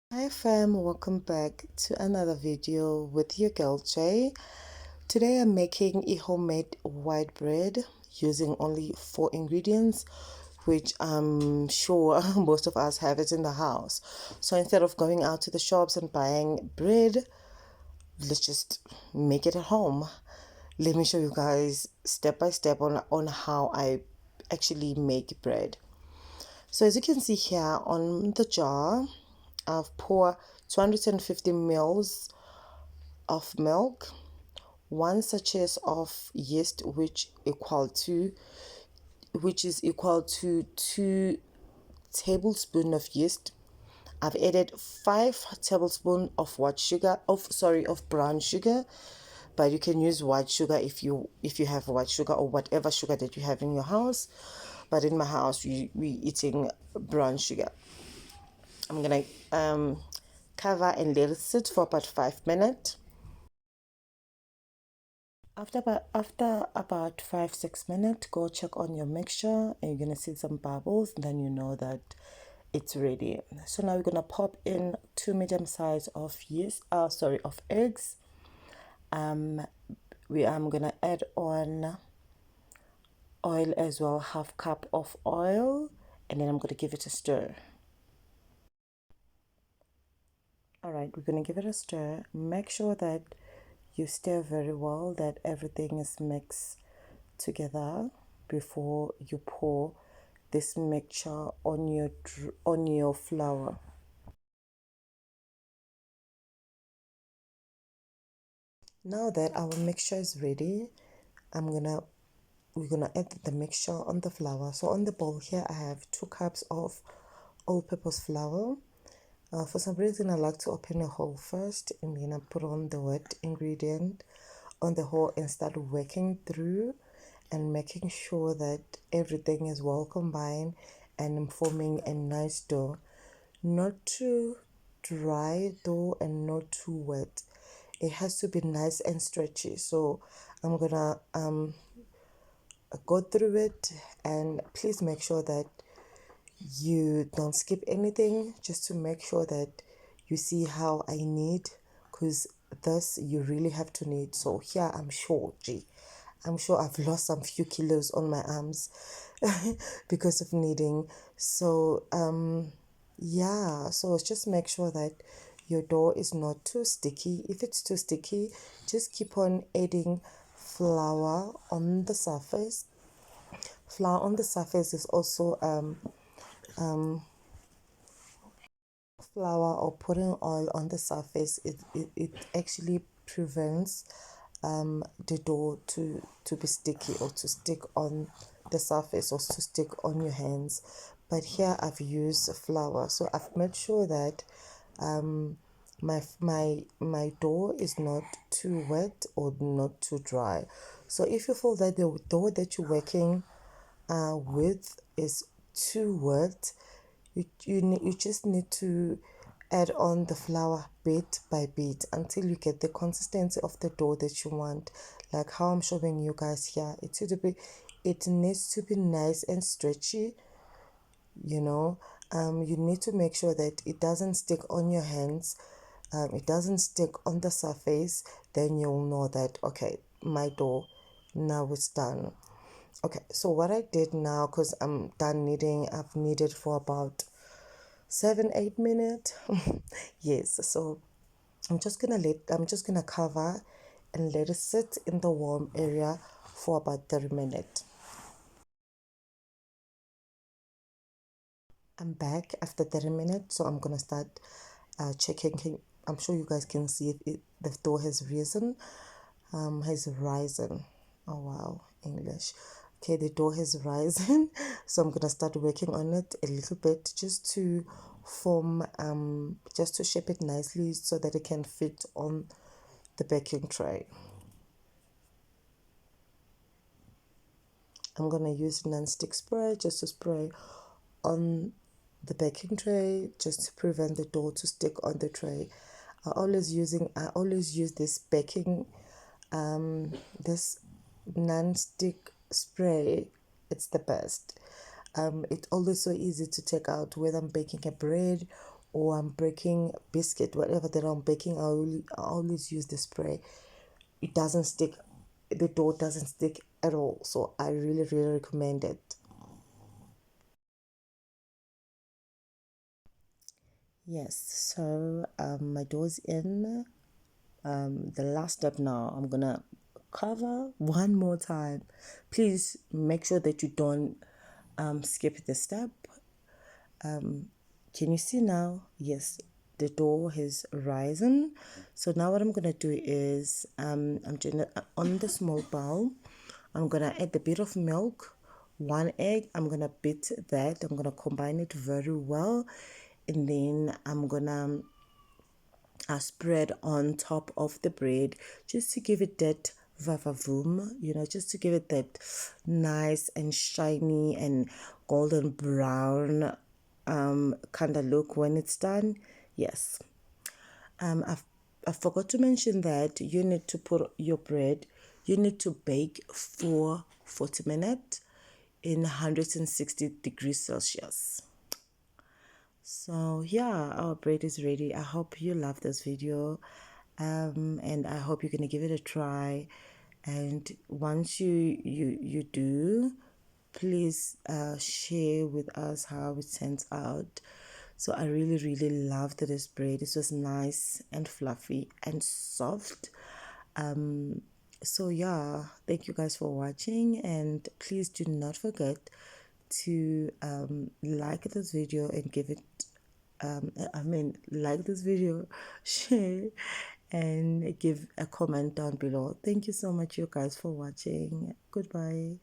Hi fam, welcome back to another video with your girl Jay. Today I'm making a homemade white bread using only 4 ingredients, which I'm sure most of us have it in the house. So instead of going out to the shops and buying bread, let's just make it at home. Let me show you guys step by step on how I actually make bread. So as you can see here on the jar, I've poured 250 mils of milk, 1 sachet of yeast, which is equal to 2 tablespoons of yeast. I've added 5 tablespoons of of brown sugar, but you can use white sugar if you have white sugar or whatever sugar that you have in your house. But in my house, we eating brown sugar. I'm gonna cover and let it sit for about 5 minutes. After about 5-6 minutes, go check on your mixture and you're gonna see some bubbles, then you know that it's ready. So now we're gonna pop in 2 medium size of eggs. I'm gonna add on oil as well, ½ cup of oil, and then I'm gonna give it a stir. All right, we're gonna give it a stir. Make sure that you stir very well, that everything is mixed together before you pour this mixture on your flour. Now that our mixture is ready, we're gonna add the mixture on the flour. So on the bowl here, I have 2 cups of all-purpose flour. For some reason, I like to open a hole first and then I put on the wet ingredient on the hole and start working through and making sure that everything is well combined and forming a nice dough. Not too dry though and not too wet. It has to be nice and stretchy. So I'm gonna go through it, and please make sure that you don't skip anything, just to make sure that you see how I knead, because this you really have to knead. So here I'm sure I've lost some few kilos on my arms because of kneading. So yeah, so just make sure that your dough is not too sticky. If it's too sticky, just keep on adding flour on the surface. Flour on the surface is also flour or putting oil on the surface. It actually prevents the dough to be sticky or to stick on the surface or to stick on your hands. But here I've used flour, so I've made sure that my dough is not too wet or not too dry. So if you feel that the dough that you're working with is too wet, you just need to add on the flour bit by bit until you get the consistency of the dough that you want, like how I'm showing you guys here. It needs to be nice and stretchy, you know. You need to make sure that it doesn't stick on your hands, it doesn't stick on the surface. Then you'll know that, okay, my dough now it's done. Okay, so what I did now, because I'm done kneading, I've kneaded for about 7-8 minutes. Yes, so I'm just gonna cover and let it sit in the warm area for about 30 minutes. I'm back after 30 minutes, so I'm gonna start checking. I'm sure you guys can see the dough has risen. Oh wow, English. Okay, the dough has risen, so I'm gonna start working on it a little bit, just to just to shape it nicely so that it can fit on the baking tray. I'm gonna use non-stick spray just to spray on the baking tray, just to prevent the dough to stick on the tray. I always use this this non-stick spray. It's the best. It's always so easy to take out whether I'm baking a bread or I'm breaking biscuit, whatever that I'm baking, I always use the spray. It doesn't stick, the dough doesn't stick at all, so I really recommend it. Yes, so my dough's in. The last step now, I'm gonna cover one more time. Please make sure that you don't skip the step. Can you see now? Yes, the dough has risen. So now what I'm gonna do is I'm gonna on the small bowl, I'm gonna add a bit of milk, one egg. I'm gonna beat that. I'm gonna combine it very well, and then I'm gonna spread on top of the bread just to give it that vavavoom, just to give it that nice and shiny and golden brown kind of look when it's done. Yes. I forgot to mention that you need to put your bread, you need to bake for 40 minutes in 160 degrees Celsius. So yeah, our bread is ready. I hope you love this video, and I hope you're gonna give it a try. And once you do, please share with us how it turns out. So I really loved this bread. It was nice and fluffy and soft. So yeah, thank you guys for watching, and please do not forget to like this video and give it like this video, share, and give a comment down below. Thank you so much, you guys, for watching. Goodbye.